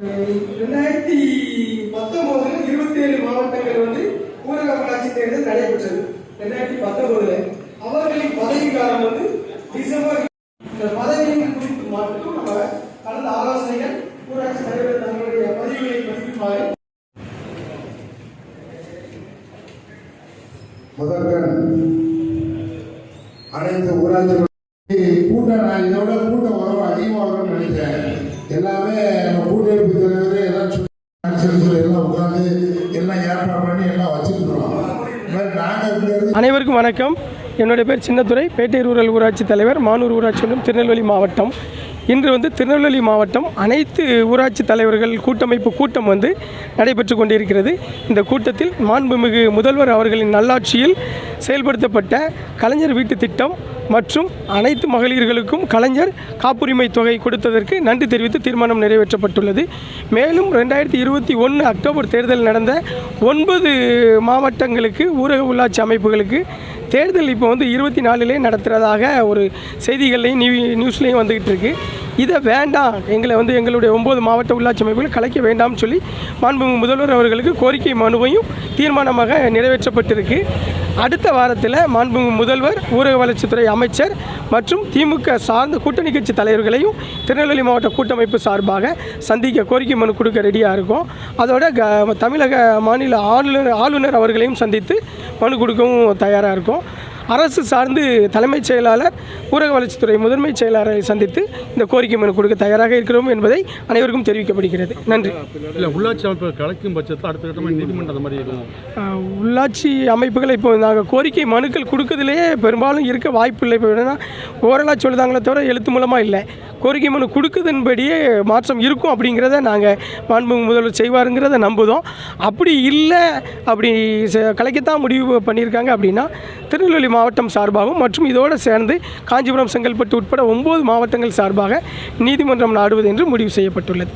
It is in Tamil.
2019 27 மாவட்டங்கள் ஊரக உள்ளாட்சி தேர்தல் நடைபெற்றது. 2019 அவர்களின் பதவி காலம் டிசம்பர். பதவியின் குறித்து மட்டும் நம்ம கலந்த ஆலோசனைகள் ஊராட்சி தலைவர் தங்களுடைய பதிவுகளை பதிவிப்பார்கள். முதற்கண் அனைத்து ஊராட்சி கூட்டம், நான் இதோட கூட்டம் உறவு அதிகமாகணும்னு நினைக்கிறேன். எல்லாமே நம்ம கூட்டமைப்பு தலைவர் எல்லாம் உட்காந்து எல்லாம் ஏற்பாடு பண்ணி எல்லாம் வச்சுருக்கிறோம். அனைவருக்கும் வணக்கம். என்னுடைய பேர் சின்னத்துரை, பேட்டை ரூரல் ஊராட்சி தலைவர், மானூர் ஊராட்சி ஒன்றியம், திருநெல்வேலி மாவட்டம். இன்று திருநெல்வேலி மாவட்டம் அனைத்து ஊராட்சி தலைவர்கள் கூட்டமைப்பு கூட்டம் நடைபெற்று கொண்டிருக்கிறது. இந்த கூட்டத்தில் மாண்புமிகு முதல்வர் அவர்களின் நல்லாட்சியில் செயல்படுத்தப்பட்ட கலைஞர் வீட்டு திட்டம் மற்றும் அனைத்து மகளிர்களுக்கும் கலைஞர் காப்புரிமை தொகை கொடுத்ததற்கு நன்றி தெரிவித்து தீர்மானம் நிறைவேற்றப்பட்டுள்ளது. மேலும் 2021 அக்டோபர் தேர்தல் நடந்த 9 மாவட்டங்களுக்கு ஊரக உள்ளாட்சி அமைப்புகளுக்கு தேர்தல் இப்போ 24 நடத்துகிறதாக ஒரு செய்திகள்லையும் நியூஸ்லேயும் வந்துக்கிட்டு இருக்குது. இதை வேண்டாம், எங்களை எங்களுடைய 9 மாவட்ட உள்ளாட்சி அமைப்புகள் கலைக்க வேண்டாம்னு சொல்லி மாண்புமிகு முதல்வர் அவர்களுக்கு கோரிக்கை மனுவையும் தீர்மானமாக நிறைவேற்றப்பட்டிருக்கு. அடுத்த வாரத்தில் மாண்புமிகு முதல்வர், ஊரக வளர்ச்சித்துறை அமைச்சர் மற்றும் திமுக சார்ந்த கூட்டணி கட்சி தலைவர்களையும் திருநெல்வேலி மாவட்ட கூட்டமைப்பு சார்பாக சந்திக்க கோரிக்கை மனு கொடுக்க ரெடியாக இருக்கும். அதோட தமிழக மாநில ஆளுநர் அவர்களையும் சந்தித்து மனு கொடுக்கவும் தயாராக இருக்கும். அரசு சார்ந்து தலைமைச் செயலாளர், ஊரக வளர்ச்சித்துறை முதன்மை செயலாளரை சந்தித்து இந்த கோரிக்கை மனு கொடுக்க தயாராக இருக்கிறோம் என்பதை அனைவருக்கும் தெரிவிக்கப்படுகிறது. நன்றி. உள்ளாட்சி அமைப்புகள் கலைக்கும் பட்சத்தில் அடுத்த கட்டமாக நீதிமன்றம் அந்த மாதிரி இருக்கும். உள்ளாட்சி அமைப்புகளை இப்போ நாங்கள் கோரிக்கை மனுக்கள் கொடுக்கறதுலேயே பெரும்பாலும் இருக்க வாய்ப்பு இல்லை. இப்போ என்னென்னா ஓரலாக சொல்லுதாங்களே தவிர எழுத்து மூலமாக இல்லை. கோரிக்கை மனு கொடுக்குதுன்படியே மாற்றம் இருக்கும் அப்படிங்கிறத நாங்கள் மாண்புமிகு முதல்வர் செய்வாருங்கிறத நம்புதோம். அப்படி இல்லை, அப்படி கலைக்கத்தான் முடிவு பண்ணியிருக்காங்க அப்படின்னா திருநெல்வேலி மாவட்டம் சார்பாகவும் மற்றும் இதோடு சேர்ந்து காஞ்சிபுரம், செங்கல்பட்டு உட்பட 9 மாவட்டங்கள் சார்பாக நீதிமன்றம் நாடுவது என்று முடிவு செய்யப்பட்டுள்ளது.